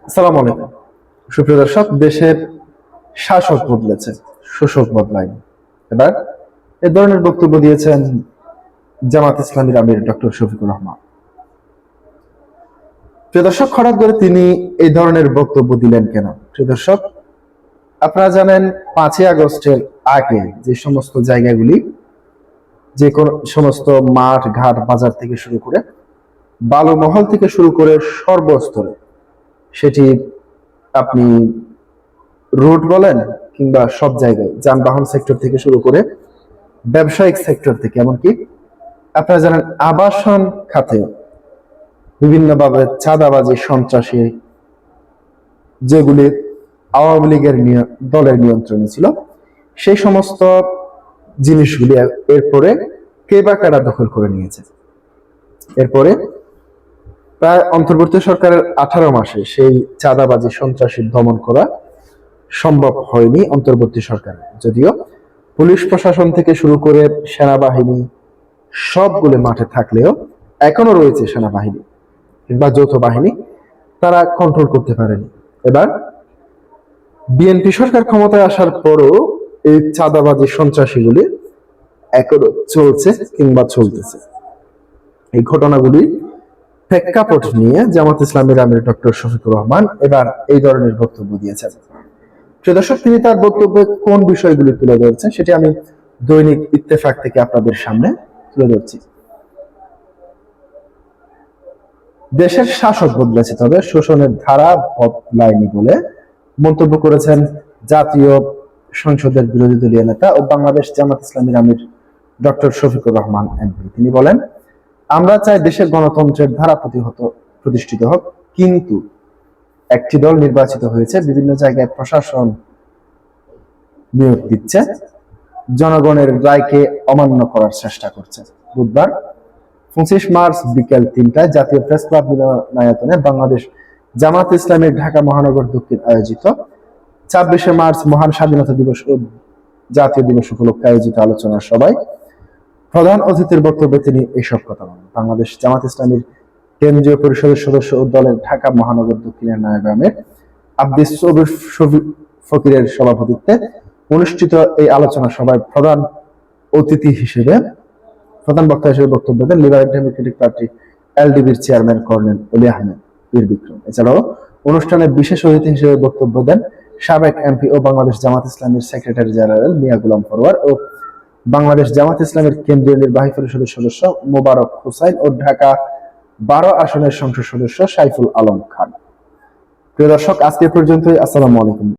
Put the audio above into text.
আসসালামু আলাইকুম। সুপ্রিয় দর্শক, দেশের শাসক বদলেছে, শোষক বদলায়নি। এবার এ ধরনের বক্তব্য দিয়েছেন জামাত ইসলামীর আমির ডক্টর শফিকুর রহমান। প্রিয় দর্শক, হঠাৎ করে তিনি এই ধরনের বক্তব্য দিলেন কেন? প্রিয় দর্শক, আপনারা জানেন 5ই আগস্টের আগে যে সমস্ত জায়গাগুলি, যে কোন সমস্ত মাঠ ঘাট বাজার থেকে শুরু করে বালুমহল থেকে শুরু করে সর্বস্তরে, সেটি আপনি রোড বলেন কিংবা সব জায়গায় যানবাহন সেক্টর থেকে শুরু করে ব্যবসায়িক সেক্টর থেকে, এমনকি আপনারা জানেন আবাসন খাতে বিভিন্নভাবে চাঁদাবাজি সন্ত্রাসী যেগুলি আওয়ামী লীগের দলের নিয়ন্ত্রণে ছিল, সেই সমস্ত জিনিসগুলি এরপরে কে বা কারা দখল করে নিয়েছে। এরপরে প্রায় অন্তর্বর্তী সরকারের 18 মাসে সেই চাঁদাবাজি সন্ত্রাসী দমন করা সম্ভব হয়নি অন্তর্বর্তী সরকারে। যদিও পুলিশ প্রশাসন থেকে শুরু করে সেনাবাহিনী সবগুলো মাঠে থাকলেও এখনো রয়েছে সেনাবাহিনী কিংবা যৌথ বাহিনী, তারা কন্ট্রোল করতে পারেনি। এবার বিএনপি সরকার ক্ষমতায় আসার পরও এই চাঁদাবাজি সন্ত্রাসীগুলি এখনো চলছে কিংবা চলতেছে। এই ঘটনাগুলি প্রেক্ষাপট নিয়ে জামাত ইসলামীর আমির ডক্টর শফিকুর রহমান এবার এই ধরনের বক্তব্য দিয়েছেন। প্রিয় দর্শক, তিনি তার বক্তব্যে কোন বিষয়গুলি তুলে ধরেছেন সেটি আমি দৈনিক ইত্তেফাক থেকে আপনাদের সামনে তুলে ধরছি। দেশের শাসক বদলেছে, তবে শোষণের ধারা বদলায়নি বলে মন্তব্য করেছেন জাতীয় সংসদের বিরোধী দলীয় নেতা ও বাংলাদেশ জামাত ইসলামীর আমির ডক্টর শফিকুর রহমান এমপি। তিনি বলেন, আমরা চাই দেশের গণতন্ত্রের ধারা প্রতিষ্ঠিত হোক, কিন্তু একটি দল নির্বাচিত হয়েছে, বিভিন্ন জায়গায় প্রশাসন নিয়োগ দিচ্ছে, জনগণের রায়কে অমান্য করার চেষ্টা করছে। বুধবার 25 মার্চ বিকেল 3টায় জাতীয় প্রেস ক্লাব মিলনায়তনে বাংলাদেশ জামাত ইসলামীর ঢাকা মহানগর দক্ষিণ আয়োজিত 26শে মার্চ মহান স্বাধীনতা দিবস ও জাতীয় দিবস উপলক্ষে আয়োজিত আলোচনা সভায় প্রধান অতিথির বক্তব্যে তিনি এসব কথা বলেন। বাংলাদেশ জামাত ইসলামীর কেন্দ্রীয় পরিষদের সদস্য ও দলের ঢাকা মহানগর দক্ষিণের নায়েব আমির আব্দুস সবুর ফকিরের সভাপতিত্বে অনুষ্ঠিত এই আলোচনা সভায় প্রধান বক্তা হিসেবে বক্তব্য দেন লিবারেল ডেমোক্রেটিক পার্টি এলডিবির চেয়ারম্যান কর্নেল অলি আহমেদ বীর বিক্রম। এছাড়াও অনুষ্ঠানে বিশেষ অতিথি হিসেবে বক্তব্য দেন সাবেক এমপি ও বাংলাদেশ জামাত ইসলামীর সেক্রেটারি জেনারেল মিয়া গোলাম ফরওয়ার ও বাংলাদেশ জামাত ইসলামীর কেন্দ্রীয় নির্বাহী পরিষদের সদস্য মোবারক হোসাইন ও ঢাকা 12 আসনের সংসদ সদস্য সাইফুল আলম খান। প্রিয় দর্শক, আজকে পর্যন্তই। আসসালামু আলাইকুম।